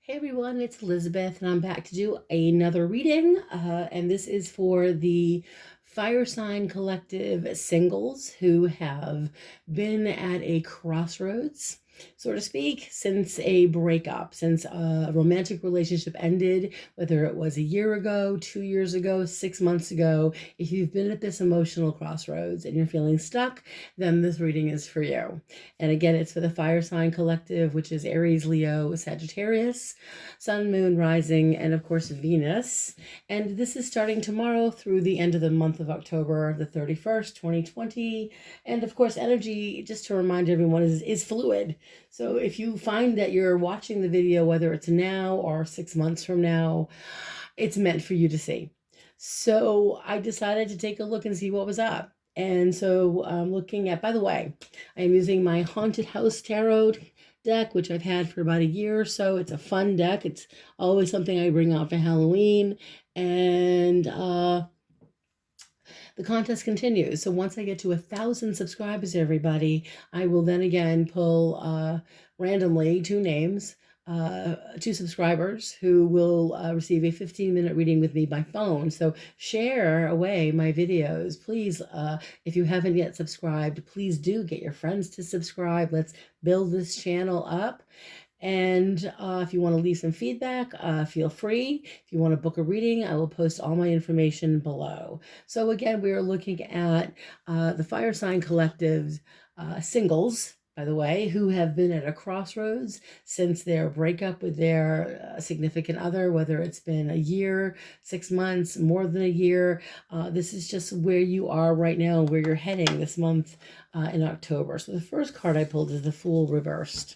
Hey everyone, it's Elizabeth, and I'm back to do another reading. And this is for the Fire Sign Collective singles who have been at a crossroads, so to speak, since a breakup, since a romantic relationship ended, whether it was a year ago, 2 years ago, 6 months ago. If you've been at this emotional crossroads and you're feeling stuck, then this reading is for you. And again, it's for the Fire Sign Collective, which is Aries, Leo, Sagittarius, Sun, Moon, Rising, and of course Venus. And this is starting tomorrow through the end of the month of October, the 31st, 2020. And of course, energy, just to remind everyone, is fluid. So if you find that you're watching the video, whether it's now or 6 months from now, it's meant for you to see. So I decided to take a look and see what was up. And so I'm looking at, by the way, I'm using my Haunted House Tarot deck, which I've had for about a year or so. It's a fun deck. It's always something I bring out for Halloween. And the contest continues. So once I get to 1,000 subscribers, everybody, I will then again pull randomly two names, two subscribers who will receive a 15-minute reading with me by phone. So share away my videos. Please, if you haven't yet subscribed, please do get your friends to subscribe. Let's build this channel up. And if you want to leave some feedback, feel free. If you want to book a reading, I will post all my information below. So again, we are looking at the Fire Sign Collective's singles, by the way, who have been at a crossroads since their breakup with their significant other, whether it's been a year, 6 months, more than a year. This is just where you are right now, where you're heading this month in October. So the first card I pulled is the Fool reversed.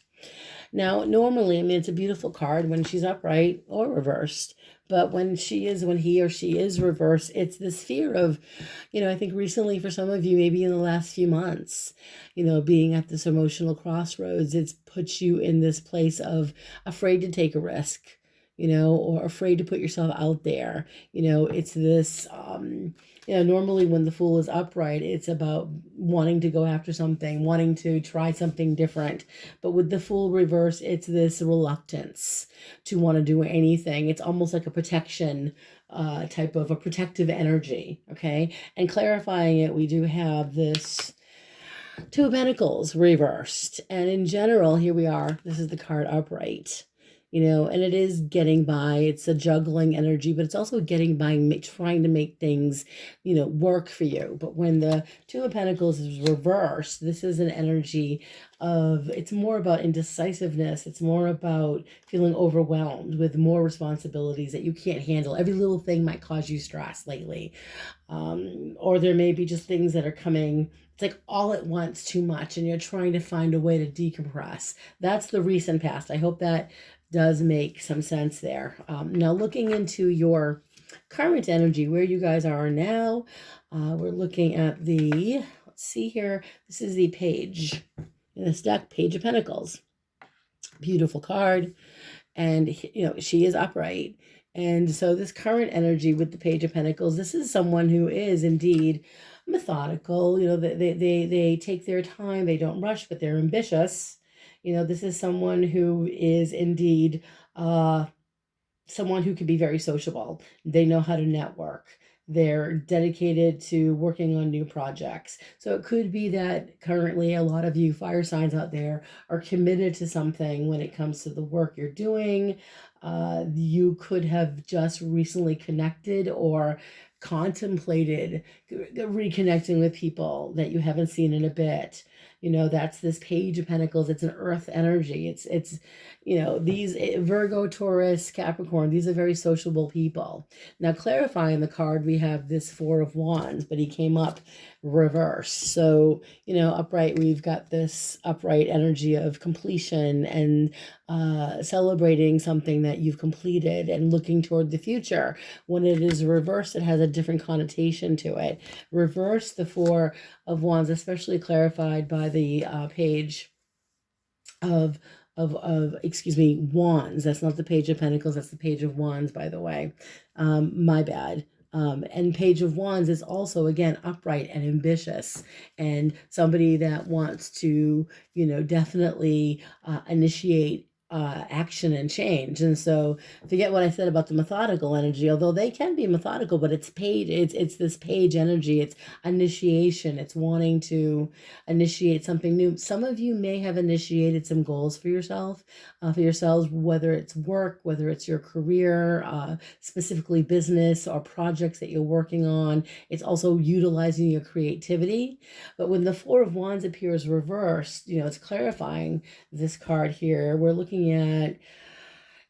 Now, normally, I mean, it's a beautiful card when she's upright or reversed. But when he or she is reversed, it's this fear of, I think recently for some of you, maybe in the last few months, being at this emotional crossroads, it's put you in this place of afraid to take a risk, or afraid to put yourself out there. It's this, normally when the Fool is upright, it's about wanting to go after something, wanting to try something different. But with the Fool reverse, it's this reluctance to want to do anything. It's almost like a protection type of a protective energy. Okay. And clarifying it, we do have this Two of Pentacles reversed. And in general, here we are. This is the card upright. And it is getting by. It's a juggling energy, but it's also getting by, trying to make things, work for you. But when the Two of Pentacles is reversed, this is an energy of, it's more about indecisiveness. It's more about feeling overwhelmed with more responsibilities that you can't handle. Every little thing might cause you stress lately. Or there may be just things that are coming, it's like all at once, too much, and you're trying to find a way to decompress. That's the recent past. I hope that does make some sense there. Now looking into your current energy, where you guys are now, we're looking at the, let's see here, this is the page in this deck, Page of Pentacles. Beautiful card. And, she is upright. And so this current energy with the Page of Pentacles, this is someone who is indeed methodical. They take their time. They don't rush, but they're ambitious. This is someone who is indeed someone who can be very sociable. They know how to network. They're dedicated to working on new projects. So it could be that currently a lot of you fire signs out there are committed to something when it comes to the work you're doing. You could have just recently connected or contemplated reconnecting with people that you haven't seen in a bit. That's this Page of Pentacles. It's an earth energy. It's these Virgo, Taurus, Capricorn, these are very sociable people. Now clarifying the card, we have this Four of Wands, but he came up reverse. So, upright, we've got this upright energy of completion and celebrating something that you've completed and looking toward the future. When it is reversed, it has a different connotation to it. Reverse, the Four of Wands, especially clarified by the page of Wands. That's not the Page of Pentacles. That's the Page of Wands, by the way. My bad. And Page of Wands is also, again, upright and ambitious, and somebody that wants to, definitely initiate action and change. And so forget what I said about the methodical energy, although they can be methodical, but it's page, it's this page energy, it's initiation, it's wanting to initiate something new. Some of you may have initiated some goals for yourself, for yourselves, whether it's work, whether it's your career, specifically business or projects that you're working on. It's also utilizing your creativity. But when the Four of Wands appears reversed, it's clarifying this card here. We're looking at,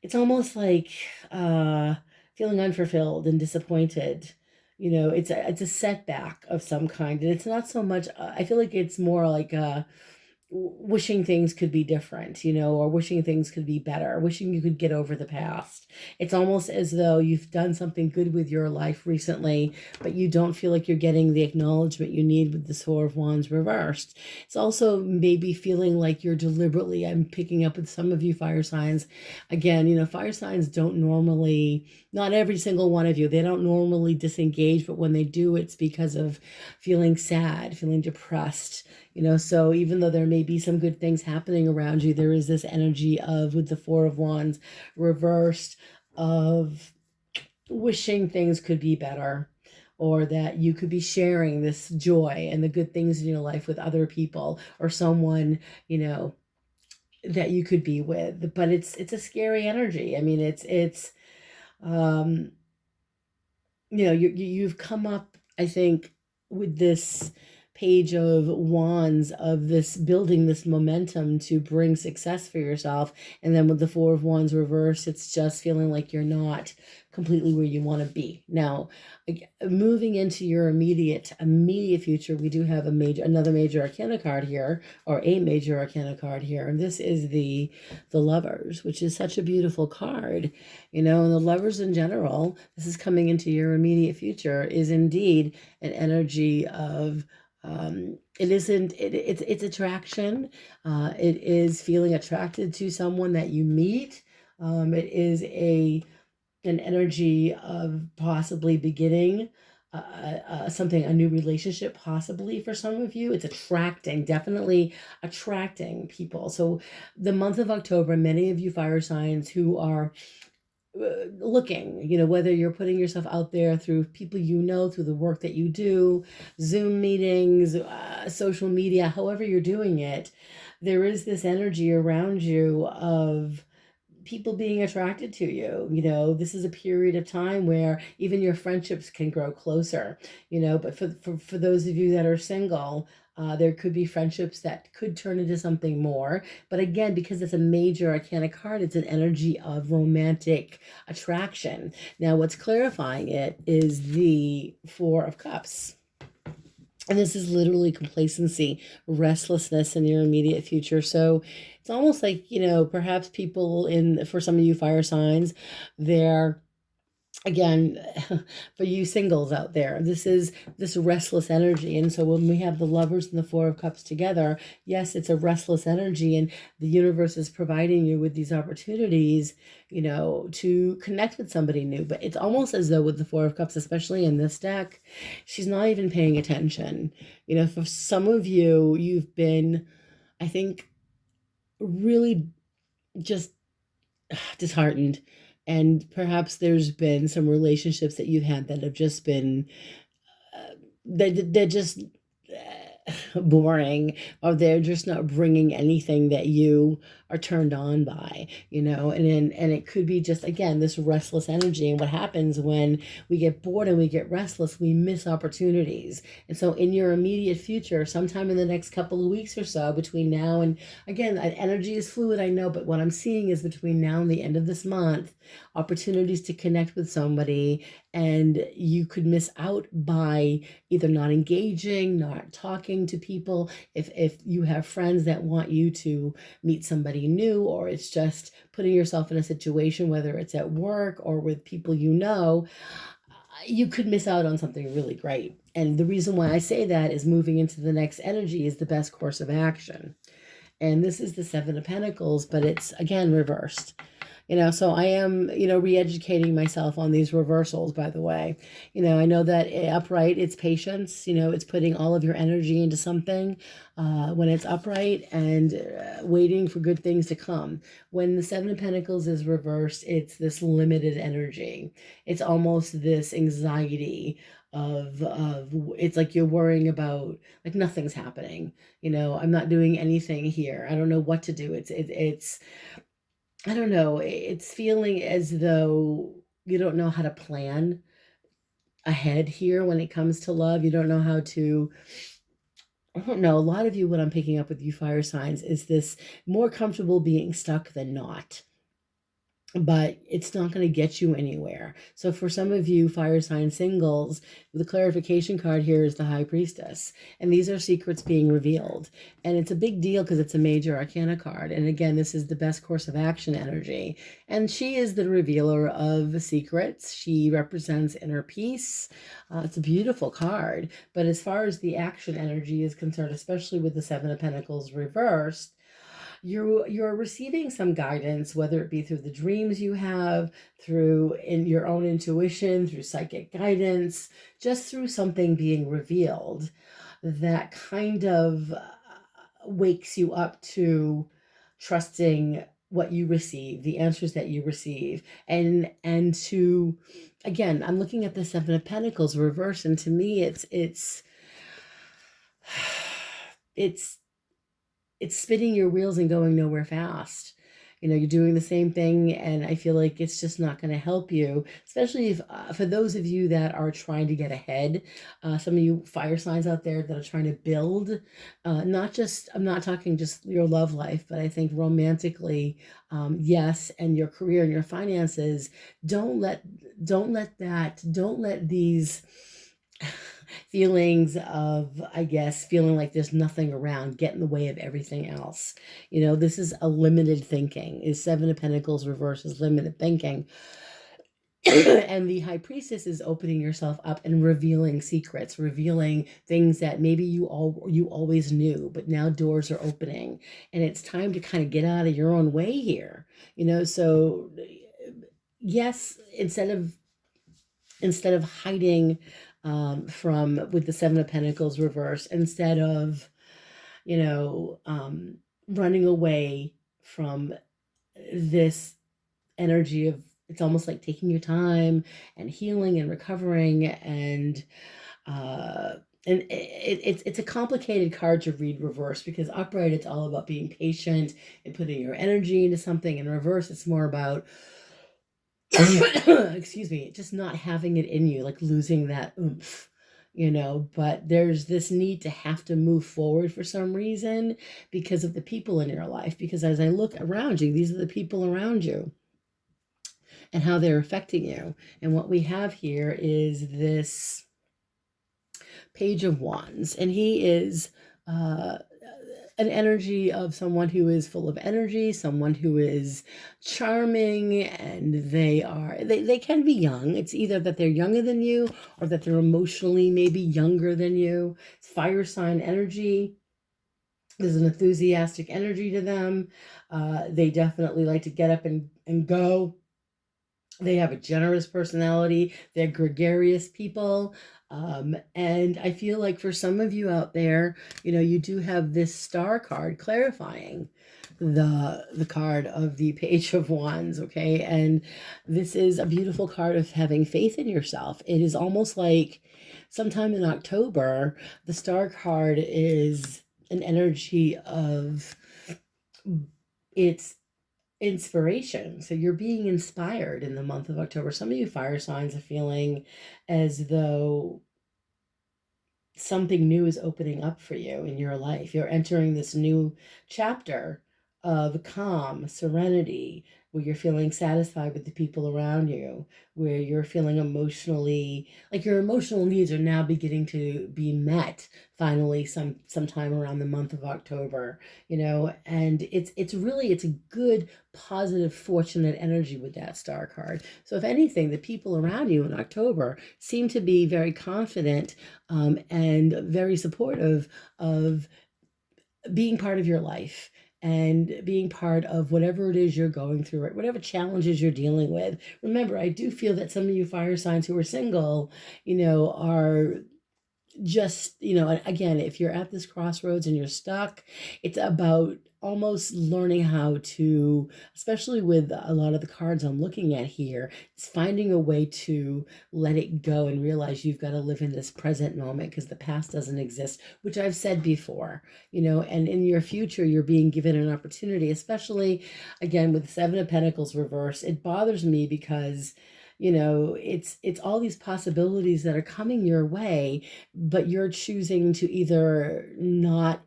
it's almost like feeling unfulfilled and disappointed. It's a setback of some kind, and it's not so much. I feel like it's more like wishing things could be different, or wishing things could be better, wishing you could get over the past. It's almost as though you've done something good with your life recently, but you don't feel like you're getting the acknowledgement you need with the Four of Wands reversed. It's also maybe feeling like you're deliberately, I'm picking up with some of you fire signs. Again, fire signs don't normally, not every single one of you, they don't normally disengage, but when they do, it's because of feeling sad, feeling depressed. So even though there may be some good things happening around you, there is this energy of, with the Four of Wands reversed, of wishing things could be better, or that you could be sharing this joy and the good things in your life with other people or someone, that you could be with. But it's a scary energy. I mean, you've come up, I think, with this Page of Wands, of this building this momentum to bring success for yourself. And then with the Four of Wands reverse, it's just feeling like you're not completely where you want to be. Now, moving into your immediate future, we do have another major arcana card here, or a major arcana card here. And this is the Lovers, which is such a beautiful card. And the Lovers in general, this is coming into your immediate future, is indeed an energy of it's attraction. It is feeling attracted to someone that you meet. It is an energy of possibly beginning a new relationship, possibly for some of you. It's definitely attracting people. So the month of October, many of you fire signs who are looking, whether you're putting yourself out there through people through the work that you do, Zoom meetings, social media, however you're doing it, there is this energy around you of people being attracted to you. This is a period of time where even your friendships can grow closer, but for those of you that are single, there could be friendships that could turn into something more. But again, because it's a major arcana card, it's an energy of romantic attraction. Now, what's clarifying it is the Four of Cups. And this is literally complacency, restlessness in your immediate future. So it's almost like, perhaps people for some of you fire signs, they're, again, for you singles out there, this is this restless energy. And so when we have the Lovers and the Four of Cups together, yes, it's a restless energy, and the universe is providing you with these opportunities, to connect with somebody new. But it's almost as though with the Four of Cups, especially in this deck, she's not even paying attention. For some of you, you've been, I think, really just disheartened. And perhaps there's been some relationships that you've had that have just been, they're just boring, or they're just not bringing anything that you are turned on by, and it could be just, again, this restless energy. And what happens when we get bored and we get restless, we miss opportunities. And so in your immediate future, sometime in the next couple of weeks or so, between now and, again, energy is fluid, I know, but what I'm seeing is between now and the end of this month, opportunities to connect with somebody, and you could miss out by either not engaging, not talking to people. If you have friends that want you to meet somebody new, or it's just putting yourself in a situation, whether it's at work or with people, you could miss out on something really great. And the reason why I say that is moving into the next energy is the best course of action. And this is the Seven of Pentacles, but it's, again, reversed. So I am, re-educating myself on these reversals, by the way. I know that upright, it's patience, it's putting all of your energy into something when it's upright and waiting for good things to come. When the Seven of Pentacles is reversed, it's this limited energy. It's almost this anxiety of it's like you're worrying about like nothing's happening. I'm not doing anything here. I don't know what to do. It's I don't know. It's feeling as though you don't know how to plan ahead here when it comes to love. You don't know how to. I don't know. A lot of you, what I'm picking up with you fire signs, is this more comfortable being stuck than not, but it's not going to get you anywhere. So for some of you fire sign singles, the clarification card here is the High Priestess, and these are secrets being revealed, and it's a big deal because it's a major arcana card. And again, this is the best course of action energy, and she is the revealer of secrets. She represents inner peace. It's a beautiful card, but as far as the action energy is concerned, especially with the Seven of Pentacles reversed, you're receiving some guidance, whether it be through the dreams you have, through in your own intuition, through psychic guidance, just through something being revealed that kind of wakes you up to trusting what you receive, the answers that you receive, and to, again, I'm looking at the Seven of Pentacles reverse, and to me it's spinning your wheels and going nowhere fast. You're doing the same thing, and I feel like it's just not going to help you, especially if for those of you that are trying to get ahead, some of you fire signs out there that are trying to build, I'm not talking just your love life, but I think romantically, yes, and your career and your finances. Don't let these feelings of, I guess, feeling like there's nothing around get in the way of everything else. This is a limited thinking. Is Seven of Pentacles reverses limited thinking. And the High Priestess is opening yourself up and revealing secrets, revealing things that maybe you always knew, but now doors are opening, and it's time to kind of get out of your own way here. So yes, instead of hiding from with the Seven of Pentacles reverse, instead of running away from this energy of, it's almost like taking your time and healing and recovering, and it's a complicated card to read reverse, because upright, it's all about being patient and putting your energy into something. In reverse, it's more about excuse me, just not having it in you, like losing that oomph, but there's this need to have to move forward for some reason because of the people in your life. Because as I look around you, these are the people around you and how they're affecting you. And what we have here is this Page of Wands, and he is an energy of someone who is full of energy, someone who is charming, and they can be young. It's either that they're younger than you or that they're emotionally maybe younger than you. It's fire sign energy. There's an enthusiastic energy to them. They definitely like to get up and go. They have a generous personality. They're gregarious people. And I feel like for some of you out there, you do have this star card clarifying the card of the Page of Wands, okay? And this is a beautiful card of having faith in yourself. It is almost like sometime in October, the star card is an energy of, it's inspiration. So you're being inspired in the month of October. Some of you fire signs are feeling as though something new is opening up for you in your life. You're entering this new chapter of calm, serenity, where you're feeling satisfied with the people around you, where you're feeling emotionally, like your emotional needs are now beginning to be met finally sometime around the month of October, and it's a good, positive, fortunate energy with that star card. So if anything, the people around you in October seem to be very confident and very supportive of being part of your life and being part of whatever it is you're going through, right? Whatever challenges you're dealing with. Remember, I do feel that some of you fire signs who are single, are just, again, if you're at this crossroads and you're stuck, it's about almost learning how to, especially with a lot of the cards I'm looking at here, it's finding a way to let it go and realize you've got to live in this present moment because the past doesn't exist, which I've said before, and in your future, you're being given an opportunity, especially again with Seven of Pentacles reverse. It bothers me because it's all these possibilities that are coming your way, but you're choosing to either not,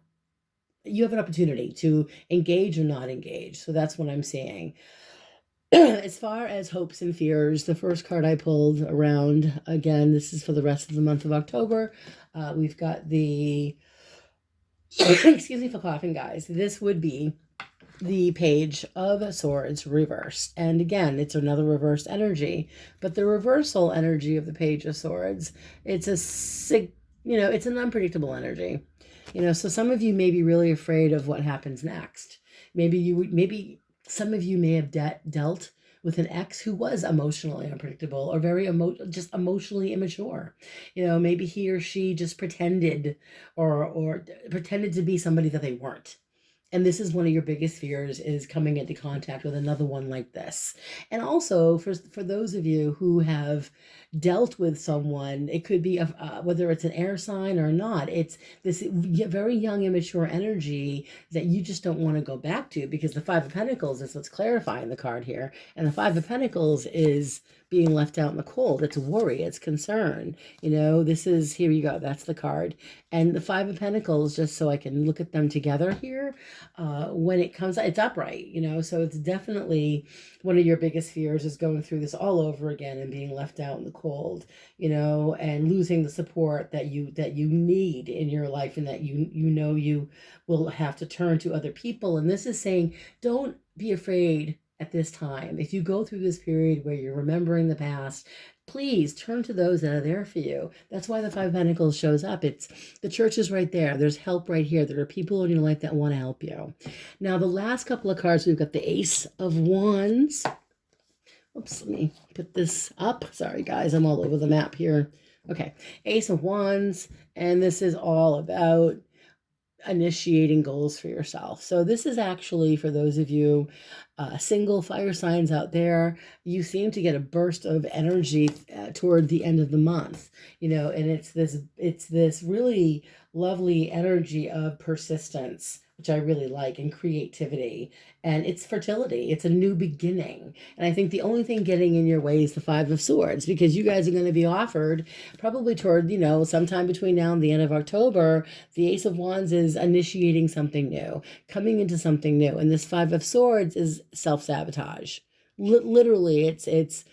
you have an opportunity to engage or not engage. So that's what I'm seeing. As far as hopes and fears, the first card I pulled around, again, this is for the rest of the month of October. We've got the, excuse me for coughing, guys. This would be the Page of Swords reversed. And again, it's another reversed energy, but the reversal energy of the Page of Swords, it's it's an unpredictable energy. So some of you may be really afraid of what happens next. Maybe some of you may have dealt with an ex who was emotionally unpredictable or very just emotionally immature. Maybe he or she just pretended or pretended to be somebody that they weren't. And this is one of your biggest fears, is coming into contact with another one like this. And also for those of you who have dealt with someone, it could be whether it's an air sign or not, it's this very young, immature energy that you just don't want to go back to, because the Five of Pentacles is what's clarifying the card here. And the Five of Pentacles is being left out in the cold. It's worry, it's concern. This is, here you go, that's the card. And the Five of Pentacles, just so I can look at them together here, when it comes, it's upright, so it's definitely one of your biggest fears is going through this all over again and being left out in the cold, and losing the support that you need in your life, and that you will have to turn to other people. And this is saying, don't be afraid at this time. If you go through this period where you're remembering the past, please turn to those that are there for you. That's why the Five of Pentacles shows up. It's the Church is right there. There's help right here. There are people in your life that want to help you. Now, the last couple of cards, we've got the Ace of Wands. Oops, let me put this up. Sorry, guys, I'm all over the map here. Okay, Ace of Wands, and this is all about initiating goals for yourself. So this is actually for those of you single fire signs out there. You seem to get a burst of energy toward the end of the month, and it's this really lovely energy of persistence, which I really like, and creativity, and it's fertility. It's a new beginning. And I think the only thing getting in your way is the Five of Swords, because you guys are going to be offered probably toward, sometime between now and the end of October, the Ace of Wands is initiating something new, coming into something new. And this Five of Swords is self-sabotage. Literally, it's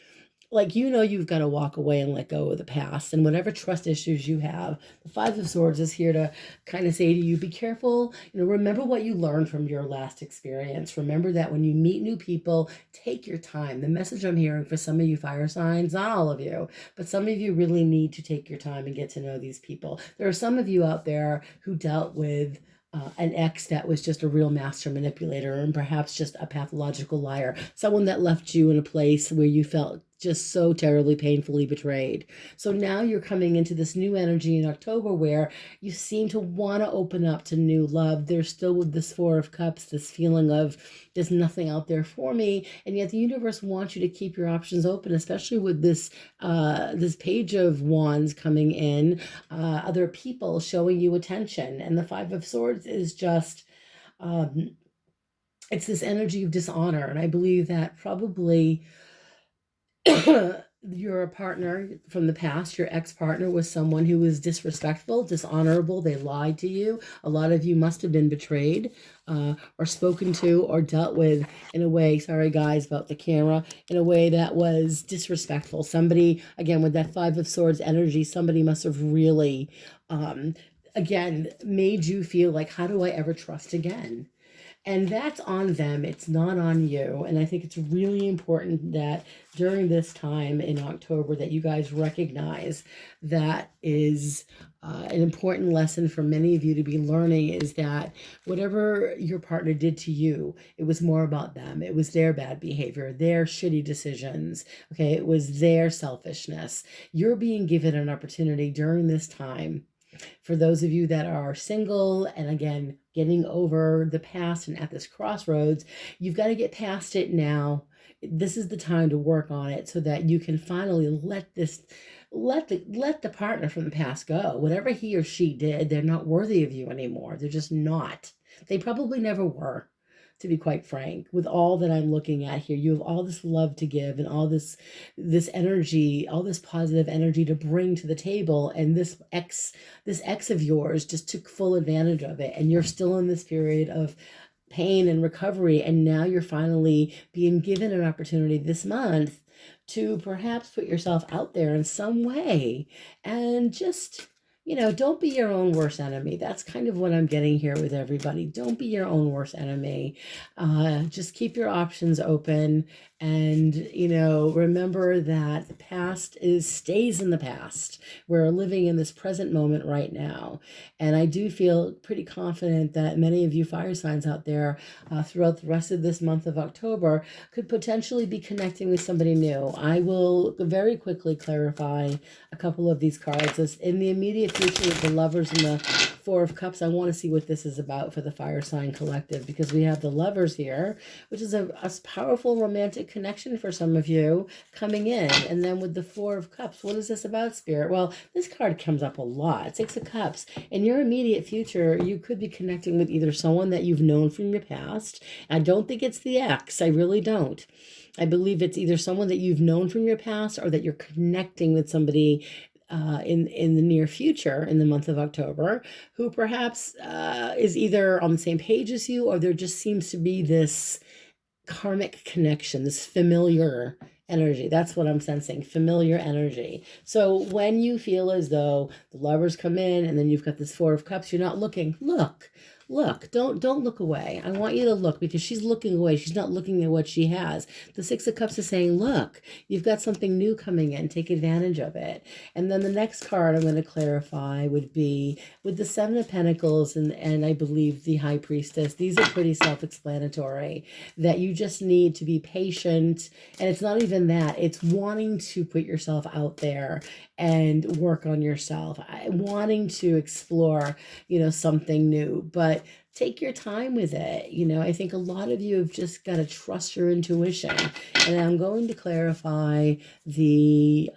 like, you've got to walk away and let go of the past and whatever trust issues you have. The Five of Swords is here to kind of say to you, be careful, remember what you learned from your last experience. Remember that when you meet new people, take your time. The message I'm hearing for some of you fire signs, not all of you, but some of you really need to take your time and get to know these people. There are some of you out there who dealt with an ex that was just a real master manipulator, and perhaps just a pathological liar, someone that left you in a place where you felt just so terribly painfully betrayed. So now you're coming into this new energy in October where you seem to want to open up to new love. There's still with this Four of Cups, this feeling of there's nothing out there for me, and yet the universe wants you to keep your options open, especially with this this Page of Wands coming in, other people showing you attention. And the Five of Swords is just it's this energy of dishonor. And I believe that probably your partner from the past, your ex-partner, was someone who was disrespectful, dishonorable. They lied to you. A lot of you must have been betrayed or spoken to or dealt with in a way, sorry guys about the camera, in a way that was disrespectful. Somebody, again, with that Five of Swords energy, somebody must have really, again, made you feel like, how do I ever trust again? And that's on them. It's not on you. And I think it's really important that during this time in October that you guys recognize that is an important lesson for many of you to be learning, is that whatever your partner did to you, it was more about them. It was their bad behavior, their shitty decisions. Okay. It was their selfishness. You're being given an opportunity during this time, for those of you that are single and again getting over the past and at this crossroads, you've got to get past it now. This is the time to work on it so that you can finally let the partner from the past go. Whatever he or she did, they're not worthy of you anymore. They're just not. They probably never were, to be quite frank. With all that I'm looking at here, you have all this love to give and all this energy, all this positive energy to bring to the table, and this ex of yours just took full advantage of it, and you're still in this period of pain and recovery, and now you're finally being given an opportunity this month to perhaps put yourself out there in some way and just, don't be your own worst enemy. That's kind of what I'm getting here with everybody. Don't be your own worst enemy. Just keep your options open, and, remember that the past stays in the past. We're living in this present moment right now. And I do feel pretty confident that many of you fire signs out there throughout the rest of this month of October could potentially be connecting with somebody new. I will very quickly clarify a couple of these cards. As in the immediate future with the Lovers and the Four of Cups, I want to see what this is about for the fire sign collective, because we have the Lovers here, which is a powerful romantic connection for some of you coming in. And then with the Four of Cups, what is this about, Spirit? Well, this card comes up a lot. Six of Cups. In your immediate future, you could be connecting with either someone that you've known from your past. I don't think it's the ex. I really don't. I believe it's either someone that you've known from your past, or that you're connecting with somebody in the near future, in the month of October, who perhaps is either on the same page as you, or there just seems to be this karmic connection, this familiar energy. That's what I'm sensing, familiar energy. So when you feel as though the Lovers come in and then you've got this Four of Cups, you're not looking. Look, don't look away. I want you to look, because she's looking away. She's not looking at what she has. The Six of Cups is saying, look, you've got something new coming in. Take advantage of it. And then the next card I'm going to clarify would be with the Seven of Pentacles and I believe the High Priestess. These are pretty self-explanatory, that you just need to be patient. And it's not even that. It's wanting to put yourself out there and work on yourself, wanting to explore, something new. But take your time with it. I think a lot of you have just got to trust your intuition. And I'm going to clarify the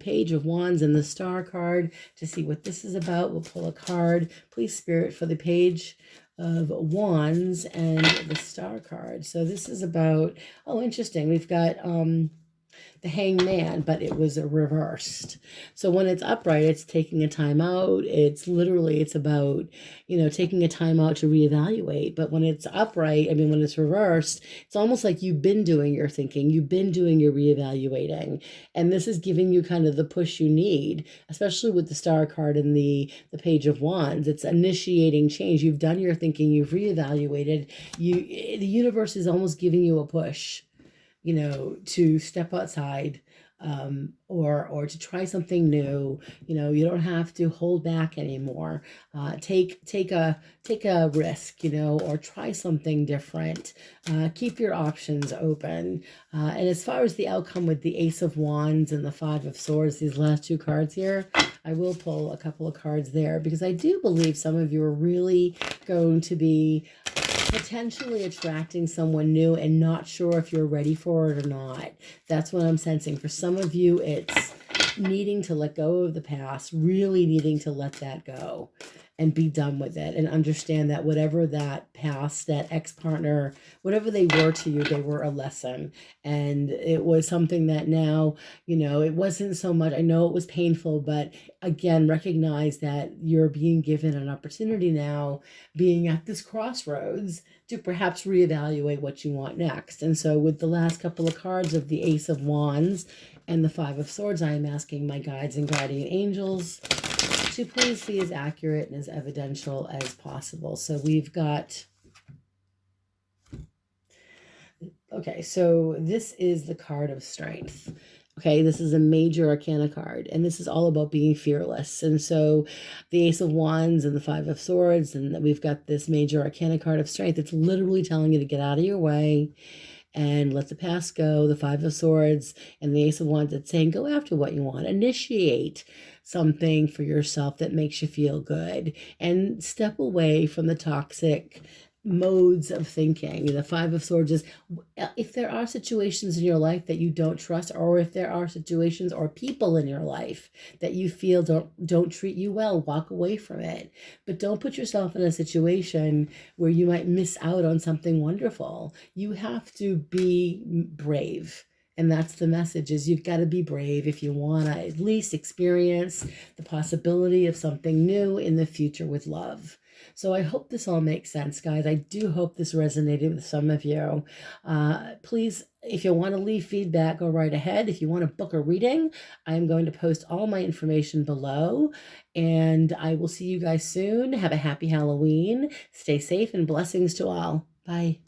Page of Wands and the Star card to see what this is about. We'll pull a card. Please, Spirit, for the Page of Wands and the Star card. So this is about, interesting. We've got the Hanged Man, but it was reversed. So when it's upright, it's taking a time out. It's about, taking a time out to reevaluate. But when it's upright, when it's reversed, it's almost like you've been doing your thinking, you've been doing your reevaluating. And this is giving you kind of the push you need, especially with the Star card and the Page of Wands. It's initiating change. You've done your thinking, you've reevaluated. The universe is almost giving you a push, to step outside, or to try something new. You don't have to hold back anymore. Take a risk, or try something different. Keep your options open. And as far as the outcome with the Ace of Wands and the Five of Swords, these last two cards here, I will pull a couple of cards there, because I do believe some of you are really going to be potentially attracting someone new and not sure if you're ready for it or not. That's what I'm sensing. For some of you, it's needing to let go of the past, really needing to let that go and be done with it, and understand that whatever that past, that ex-partner, whatever they were to you, they were a lesson. And it was something that now, it wasn't so much, I know it was painful, but again, recognize that you're being given an opportunity now, being at this crossroads, to perhaps reevaluate what you want next. And so with the last couple of cards of the Ace of Wands and the Five of Swords, I am asking my guides and guardian angels to please be as accurate and as evidential as possible. So we've got Okay, so this is the card of strength. Okay, this is a major arcana card, and this is all about being fearless. And so the Ace of Wands and the Five of Swords, and we've got this major arcana card of strength. It's literally telling you to get out of your way and let the past go. The Five of Swords and the Ace of Wands, it's saying go after what you want, initiate something for yourself that makes you feel good, and step away from the toxic modes of thinking. The Five of Swords is, if there are situations in your life that you don't trust, or if there are situations or people in your life that you feel don't treat you well, walk away from it. But don't put yourself in a situation where you might miss out on something wonderful. You have to be brave. And that's the message, is you've got to be brave if you want to at least experience the possibility of something new in the future with love. So I hope this all makes sense, guys. I do hope this resonated with some of you. Please, if you want to leave feedback, go right ahead. If you want to book a reading, I'm going to post all my information below. And I will see you guys soon. Have a happy Halloween. Stay safe and blessings to all. Bye.